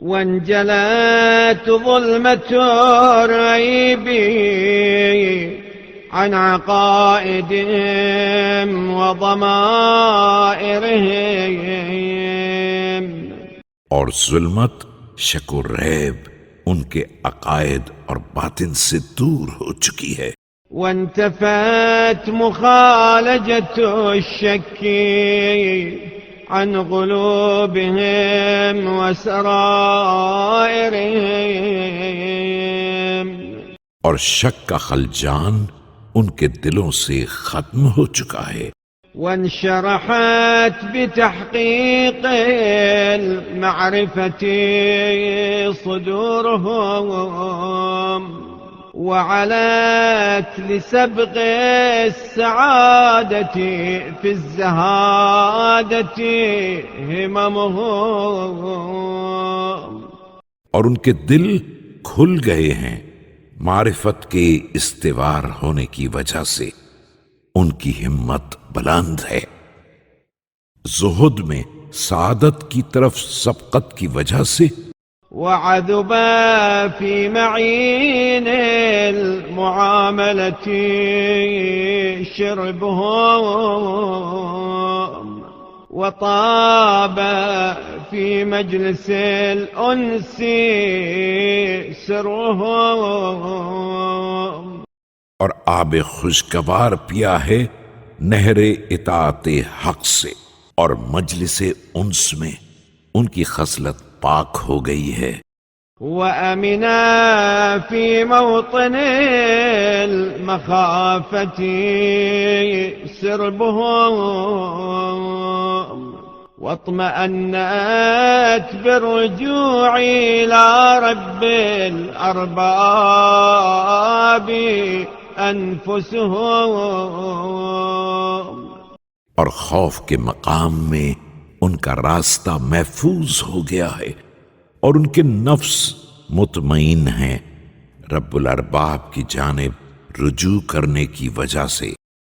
وانجلت ظلمة الريب عن عقائدهم وضمائرهم. और जुल्मत शको रैब उनके अकायद और बातिन से दूर हो चुकी है। وانتفت مخالجة الشك عن قلوبهم وسرائرهم. और शक का खलजान उनके दिलों से खत्म हो चुका है। وانشرحت بتحقيق المعرفة صدورهم، وعلت لسبق السعادة في الزهادة هممهم. और उनके दिल खुल गए हैं मारिफत के इस्तेवार होने की वजह से। उनकी हिम्मत बुलंद है। जुहुद में सादत की तरफ सबकत की वजह से। وعذب في معين المعاملة شربهم، وطاب في مجلس الأنس سرهم. और आबे खुशगवार पिया है नहरे इताते हक से, और मजलिसे उन्स में उनकी खसलत पाक हो गई है। وأمنا في موطن المخافة سربهم، واطمأنت بالرجوع إلى رب الأرباب أنفسهم. और खौफ के मकाम में उनका रास्ता महफूज हो गया है और उनके नफ्स मुतमईन हैं रब्बुल अरबाब की जानिब रुजू करने की वजह से।